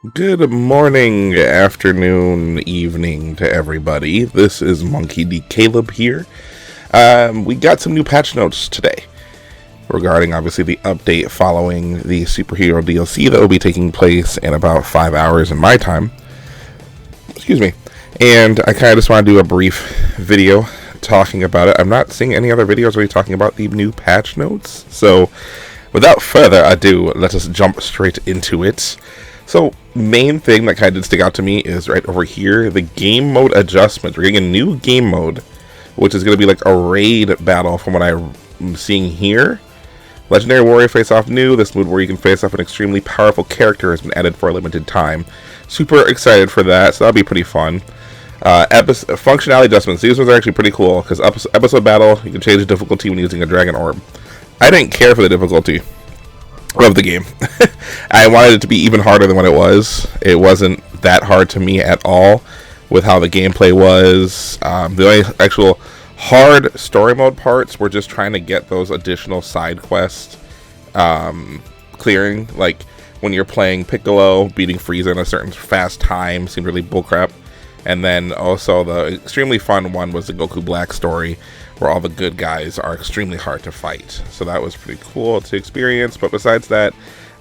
Good morning, afternoon, evening to everybody. This is Monkey D. Caleb here. We got some new patch notes today regarding, obviously, the update following the superhero DLC that will be taking place in about 5 hours in my time. Excuse me. And I kind of just want to do a brief video talking about it. I'm not seeing any other videos really talking about the new patch notes. So, without further ado, let us jump straight into it. So, main thing that kind of did stick out to me is right over here, the game mode adjustments. We're getting a new game mode, which is going to be like a raid battle from what I'm seeing here. Legendary Warrior Face-Off new. This mode where you can face off an extremely powerful character has been added for a limited time. Super excited for that, so that'll be pretty fun. Functionality adjustments. These ones are actually pretty cool, because episode battle, you can change the difficulty when using a dragon orb. I didn't care for the difficulty of the game. I wanted it to be even harder than what it was. It wasn't that hard to me at all with how the gameplay was. The only actual hard story mode parts were just trying to get those additional side quests clearing. Like when you're playing Piccolo, beating Frieza in a certain fast time seemed really bullcrap. And then also the extremely fun one was the Goku Black story, where all the good guys are extremely hard to fight. So that was pretty cool to experience. But besides that,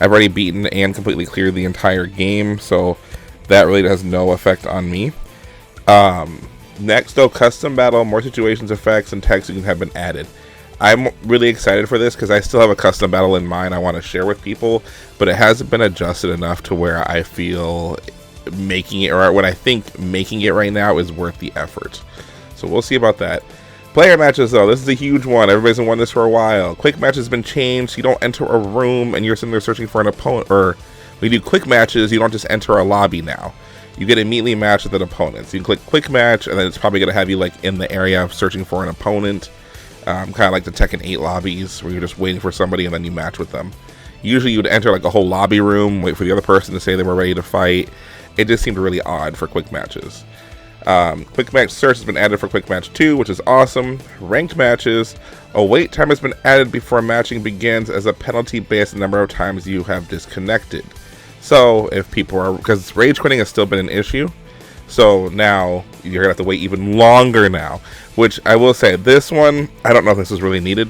I've already beaten and completely cleared the entire game, so that really has no effect on me. Next, though, custom battle, more situations, effects, and texting have been added. I'm really excited for this because I still have a custom battle in mind I want to share with people, but it hasn't been adjusted enough to where I feel making it, or what I think making it right now, is worth the effort. So we'll see about that. Player matches, though, this is a huge one. Everybody's been wanting this for a while. Quick matches has been changed. You don't enter a room and you're sitting there searching for an opponent. Or when you do quick matches, you don't just enter a lobby now. You get immediately matched with an opponent. So you can click quick match, and then it's probably going to have you like in the area of searching for an opponent. Kind of like the Tekken 8 lobbies, where you're just waiting for somebody and then you match with them. Usually you would enter like a whole lobby room, wait for the other person to say they were ready to fight. It just seemed really odd for quick matches. Quick match search has been added for quick match 2, which is awesome. Ranked matches, a wait time has been added before matching begins as a penalty based on the number of times you have disconnected. So if people are, because rage quitting has still been an issue, so now you're gonna have to wait even longer now. Which I will say, this one, I don't know if this is really needed.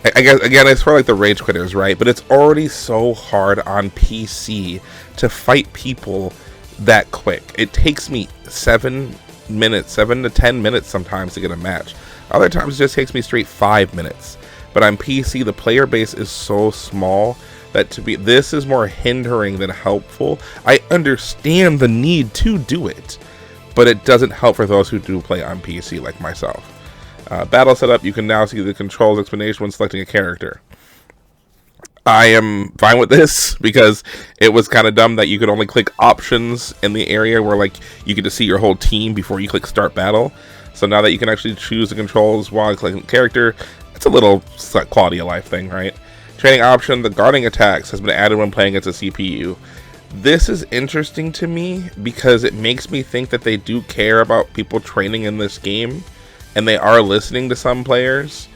I guess again, it's for like the rage quitters, right? But it's already so hard on PC to fight people that quick. It takes me 7 to 10 minutes sometimes to get a match. Other times it just takes me straight 5 minutes. But on PC, the player base is so small that this is more hindering than helpful. I understand the need to do it, but it doesn't help for those who do play on PC like myself. Battle setup, you can now see the controls explanation when selecting a character. I am fine with this because it was kind of dumb that you could only click options in the area where like you get to see your whole team before you click start battle. So now that you can actually choose the controls while clicking character, it's a little quality of life thing, right? Training option, the guarding attacks has been added when playing against a CPU. This is interesting to me because it makes me think that they do care about people training in this game, and they are listening to some players.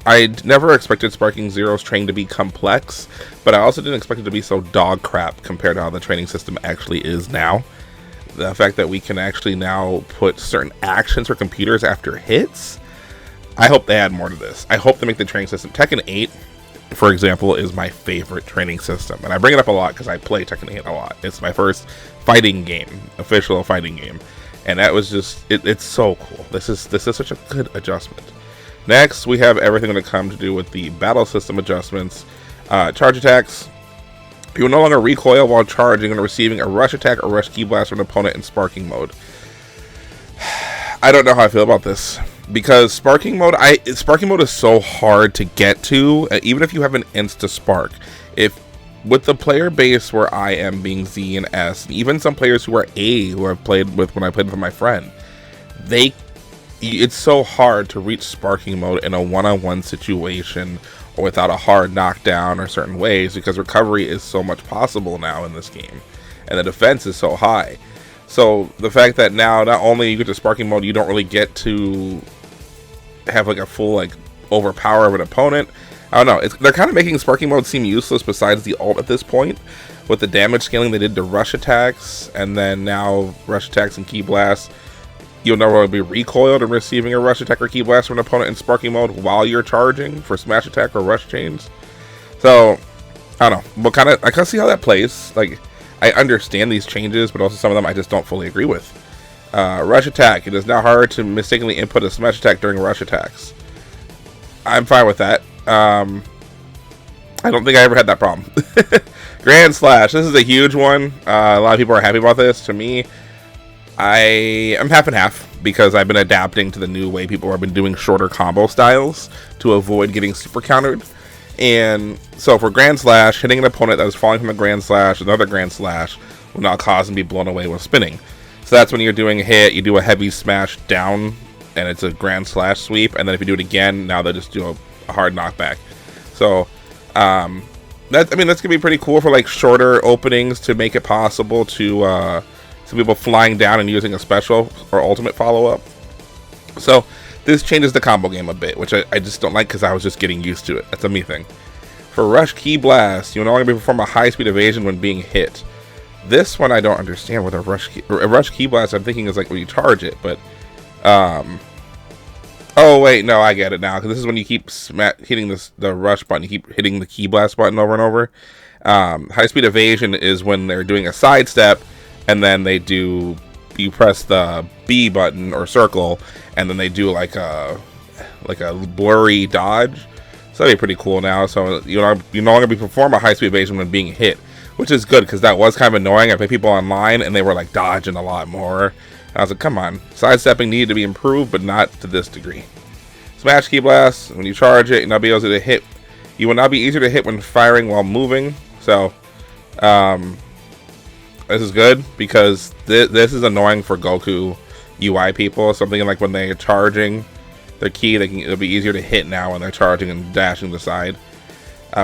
I never expected Sparking Zero's training to be complex, but I also didn't expect it to be so dog crap compared to how the training system actually is now. The fact that we can actually now put certain actions for computers after hits, I hope they add more to this. I hope they make the training system. Tekken 8, for example, is my favorite training system, and I bring it up a lot because I play Tekken 8 a lot. It's my first fighting game, official fighting game, and that was just, it's so cool. This is such a good adjustment. Next, we have everything that comes to do with the battle system adjustments. Charge attacks. You will no longer recoil while charging and receiving a rush attack or rush ki blast from an opponent in sparking mode. I don't know how I feel about this, because sparking mode is so hard to get to, even if you have an insta spark. If with the player base where I am, being Z and S, and even some players who are A, who I've played with when I played with my friend, it's so hard to reach sparking mode in a one-on-one situation or without a hard knockdown or certain ways, because recovery is so much possible now in this game, and the defense is so high. So the fact that now not only you get to sparking mode, you don't really get to have like a full like overpower of an opponent. I don't know. They're kind of making sparking mode seem useless besides the ult at this point, with the damage scaling they did to rush attacks, and then now rush attacks and ki blasts, you'll never be recoiled and receiving a rush attack or ki blast from an opponent in sparking mode while you're charging for smash attack or rush chains. So I don't know, but I kind of see how that plays. Like, I understand these changes, but also some of them I just don't fully agree with. Rush attack. It is now hard to mistakenly input a smash attack during rush attacks. I'm fine with that. I don't think I ever had that problem. Grand Slash. This is a huge one. A lot of people are happy about this. To me, I am half and half because I've been adapting to the new way people have been doing shorter combo styles to avoid getting super countered. And so for Grand Slash, hitting an opponent that is falling from a Grand Slash, another Grand Slash, will not cause them to be blown away with spinning. So that's when you're doing a hit, you do a heavy smash down, and it's a Grand Slash sweep. And then if you do it again, now they just do a hard knockback. So that's gonna be pretty cool for like shorter openings to make it possible to some people flying down and using a special or ultimate follow-up. So this changes the combo game a bit, which I just don't like because I was just getting used to it. That's a me thing. For Rush Ki Blast, you will no longer perform a high-speed evasion when being hit. This one I don't understand what a Rush Ki Blast I'm thinking is like when you charge it, but oh wait, no, I get it now, because this is when you keep hitting the rush button, you keep hitting the Ki Blast button over and over. High-speed evasion is when they're doing a sidestep, and then you press the B button or circle, and then they do like a blurry dodge. So that'd be pretty cool now. So you no longer perform a high-speed evasion when being hit, which is good because that was kind of annoying. I played people online and they were like dodging a lot more. And I was like, come on, sidestepping needed to be improved, but not to this degree. Smash Ki Blast, when you charge it, you'll not be able to hit. You will not be easier to hit when firing while moving. So this is good because this is annoying for Goku UI people. Something like when they're charging their ki, it'll be easier to hit now when they're charging and dashing to the side.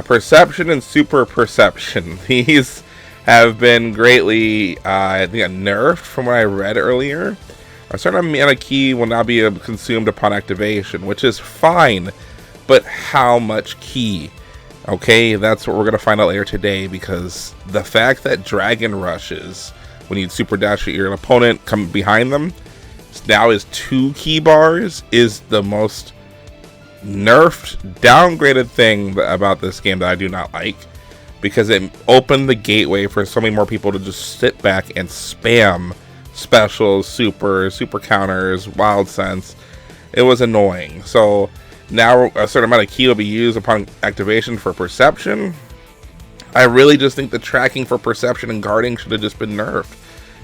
Perception and Super Perception. These have been greatly, I think, nerfed from what I read earlier. A certain amount of ki will not be consumed upon activation, which is fine, but how much ki? Okay, that's what we're going to find out later today, because the fact that Dragon Rushes, when you super dash at your opponent, come behind them, now is 2 ki bars, is the most nerfed, downgraded thing about this game that I do not like, because it opened the gateway for so many more people to just sit back and spam specials, super counters, wild sense. It was annoying. So now a certain amount of ki will be used upon activation for perception. I really just think the tracking for perception and guarding should have just been nerfed.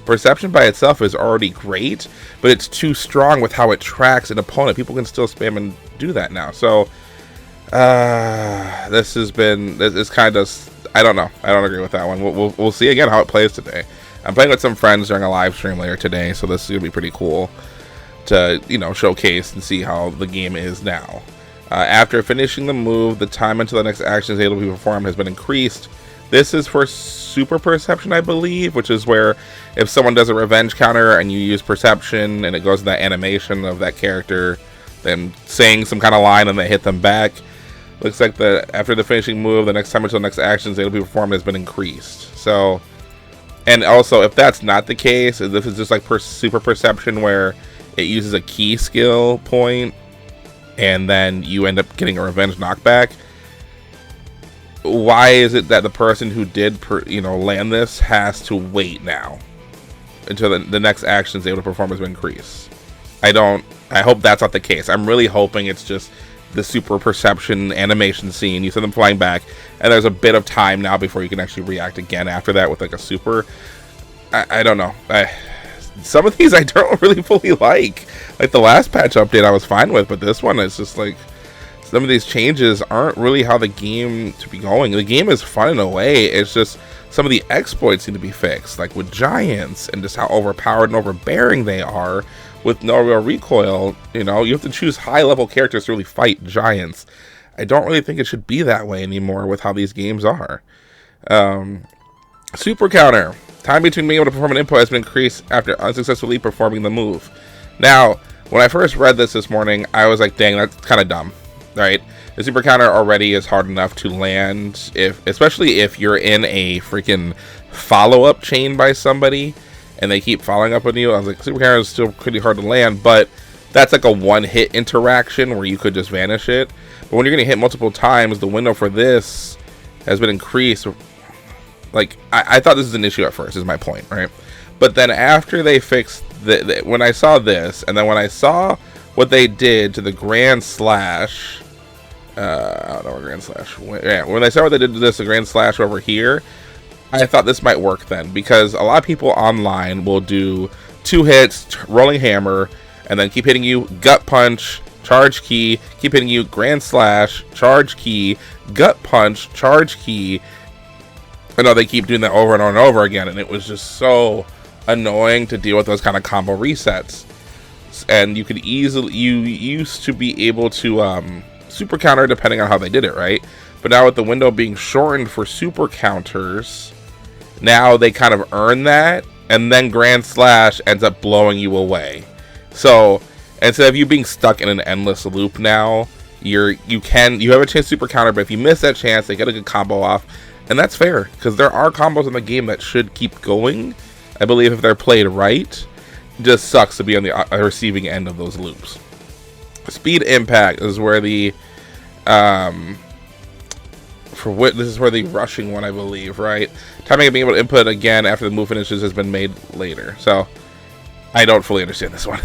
Perception by itself is already great, but it's too strong with how it tracks an opponent. People can still spam and do that now. So this kind of, I don't know. I don't agree with that one. We'll see again how it plays today. I'm playing with some friends during a live stream later today, so this is gonna be pretty cool to, showcase and see how the game is now. After finishing the move, the time until the next action is able to be performed has been increased. This is for Super Perception, I believe, which is where if someone does a revenge counter and you use Perception and it goes to that animation of that character then saying some kind of line and they hit them back. Looks like after the finishing move, the next time until the next action is able to be performed has been increased. So, and also if that's not the case, if this is just like Super Perception where it uses a ki skill point and then you end up getting a revenge knockback, why is it that the person who did land this has to wait now until the next action is able to perform has been increased? I hope that's not the case. I'm really hoping it's just the Super Perception animation scene. You send them flying back, and there's a bit of time now before you can actually react again after that with like a super. I don't know. Some of these I don't really fully like. Like the last patch update I was fine with, but this one is just like, some of these changes aren't really how the game to be going. The game is fun in a way. It's just some of the exploits need to be fixed, like with giants and just how overpowered and overbearing they are with no real recoil. You have to choose high-level characters to really fight giants. I don't really think it should be that way anymore with how these games are. Super counter. Time between being able to perform an input has been increased after unsuccessfully performing the move. Now, when I first read this morning, I was like, dang, that's kind of dumb. right? The super counter already is hard enough to land, especially if you're in a freaking follow-up chain by somebody and they keep following up on you. I was like, super counter is still pretty hard to land, but that's like a one-hit interaction where you could just vanish it. But when you're going to hit multiple times, the window for this has been increased. Like, I thought this was an issue at first, is my point, right? But then after they fixed when I saw this, and then when I saw what they did to the Grand Slash, I don't know where Grand Slash went. Yeah, when I saw what they did to this, the Grand Slash over here, I thought this might work then, because a lot of people online will do 2 hits, rolling hammer, and then keep hitting you, gut punch, charge key, keep hitting you, Grand Slash, charge key, gut punch, charge key. I know they keep doing that over and over and over again, and it was just so annoying to deal with those kind of combo resets. And you used to be able to super counter depending on how they did it, right? But now with the window being shortened for super counters, now they kind of earn that, and then Grand Slash ends up blowing you away. So instead of you being stuck in an endless loop now, you have a chance to super counter, but if you miss that chance, they get a good combo off. And that's fair, because there are combos in the game that should keep going, I believe, if they're played right. It just sucks to be on the receiving end of those loops. Speed impact is where the this is where the rushing one, I believe, right? Timing of being able to input again after the move finishes has been made later. So I don't fully understand this one.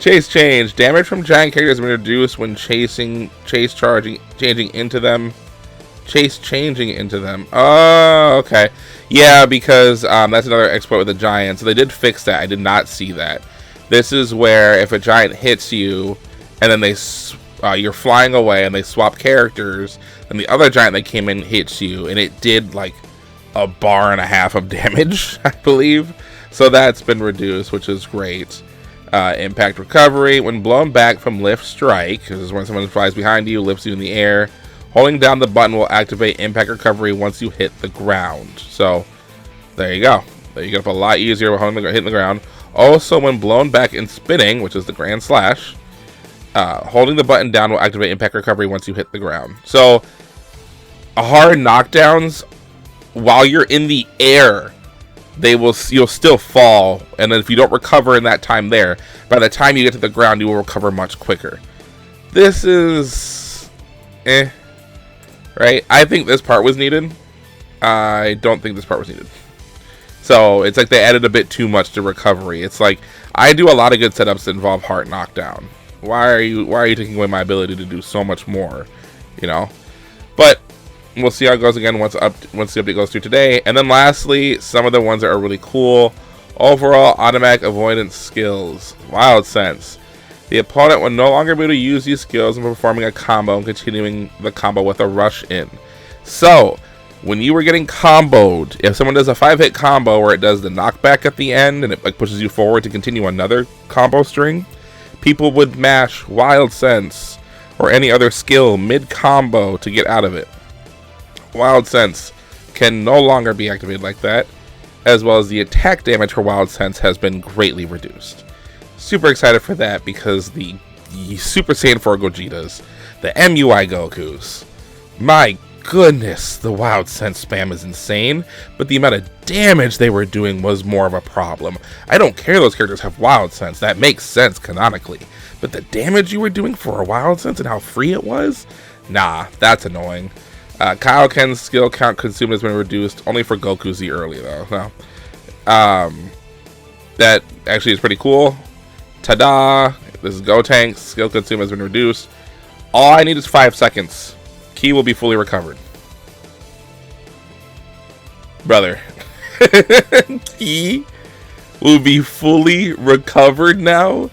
Chase change. Damage from giant characters has been reduced when changing into them. Oh, okay. Yeah, because that's another exploit with the giant. So they did fix that. I did not see that. This is where if a giant hits you and then you're flying away and they swap characters, and the other giant that came in hits you, and it did like 1.5 bars of damage, I believe. So that's been reduced, which is great. Impact recovery. When blown back from lift strike, this is when someone flies behind you, lifts you in the air. Holding down the button will activate impact recovery once you hit the ground. So there you go. You get up a lot easier with hitting the ground. Also, when blown back and spinning, which is the Grand Slash, holding the button down will activate impact recovery once you hit the ground. So hard knockdowns, while you're in the air, you'll still fall, and then if you don't recover in that time there, by the time you get to the ground, you will recover much quicker. This is right? I think this part was needed. I don't think this part was needed. So it's like they added a bit too much to recovery. It's like, I do a lot of good setups that involve heart knockdown. Why are you taking away my ability to do so much more? You know? But we'll see how it goes again once the update goes through today. And then lastly, some of the ones that are really cool. Overall automatic avoidance skills. Wild Sense. The opponent will no longer be able to use these skills in performing a combo and continuing the combo with a rush in. So, when you were getting comboed, if someone does a 5-hit combo where it does the knockback at the end and it like pushes you forward to continue another combo string, people would mash Wild Sense or any other skill mid-combo to get out of it. Wild Sense can no longer be activated like that, as well as the attack damage for Wild Sense has been greatly reduced. Super excited for that, because the Super Saiyan 4 Gogetas, the MUI Gokus, my goodness, the Wild Sense spam is insane, but the amount of damage they were doing was more of a problem. I don't care those characters have Wild Sense, that makes sense canonically, but the damage you were doing for a Wild Sense and how free it was? Nah, that's annoying. Kaioken's skill count consumed has been reduced, only for Goku Z early though. So, that actually is pretty cool. Ta-da! This is Gotank's skill consume has been reduced. All I need is 5 seconds. Ki will be fully recovered. Brother. Ki will be fully recovered now?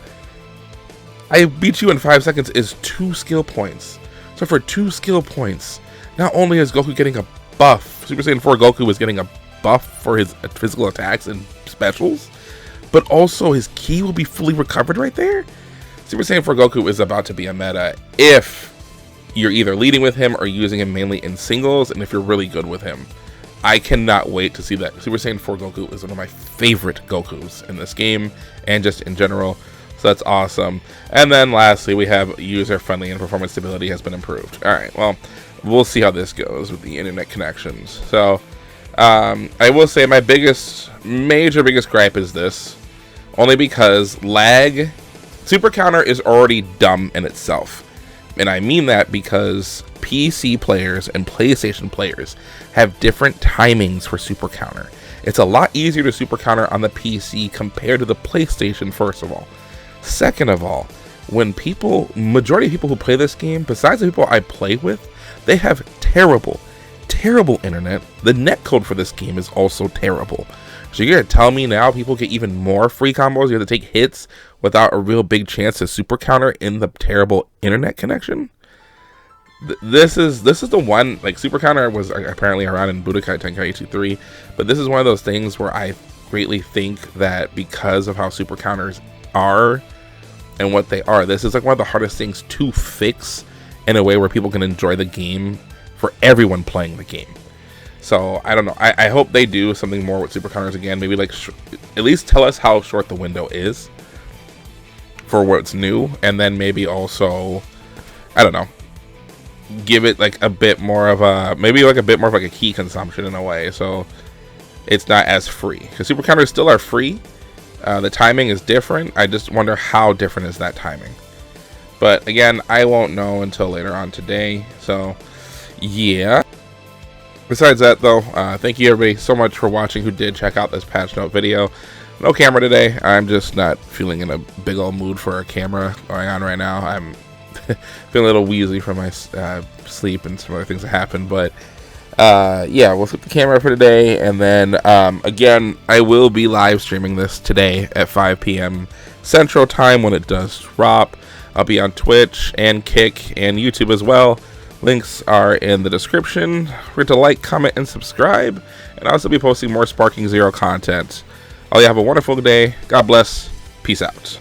I beat you in 5 seconds is 2 skill points. So for 2 skill points, not only is Goku getting a buff, Super Saiyan 4 Goku is getting a buff for his physical attacks and specials, but also his ki will be fully recovered right there. Super Saiyan 4 Goku is about to be a meta if you're either leading with him or using him mainly in singles, and if you're really good with him. I cannot wait to see that. Super Saiyan 4 Goku is one of my favorite Gokus in this game, and just in general. So that's awesome. And then lastly, we have user-friendly and performance stability has been improved. All right, well, we'll see how this goes with the internet connections. So I will say my biggest gripe is this, only because lag. Super Counter is already dumb in itself. And I mean that because PC players and PlayStation players have different timings for Super Counter. It's a lot easier to Super Counter on the PC compared to the PlayStation, first of all. Second of all, when majority of people who play this game, besides the people I play with, they have terrible internet. The netcode for this game is also terrible. So you're going to tell me now people get even more free combos? You have to take hits without a real big chance to Super Counter in the terrible internet connection? This is the one, like, Super Counter was apparently around in Budokai Tenkaichi 3, but this is one of those things where I greatly think that because of how Super Counters are and what they are, this is like one of the hardest things to fix in a way where people can enjoy the game for everyone playing the game. So I don't know. I hope they do something more with Super Counters again. Maybe like at least tell us how short the window is for what's new, and then maybe also, I don't know, give it like a bit more of a a key consumption in a way, so it's not as free. Because Super Counters still are free. The timing is different. I just wonder how different is that timing. But again, I won't know until later on today. So yeah. Besides that, though, thank you everybody so much for watching who did check out this patch note video. No camera today. I'm just not feeling in a big old mood for a camera going on right now. I'm feeling a little wheezy from my sleep and some other things that happened. But yeah, we'll skip the camera for today. And then, again, I will be live streaming this today at 5 p.m. Central Time when it does drop. I'll be on Twitch and Kick and YouTube as well. Links are in the description. Remember to like, comment, and subscribe. And I'll also be posting more Sparking Zero content. All you have a wonderful day. God bless. Peace out.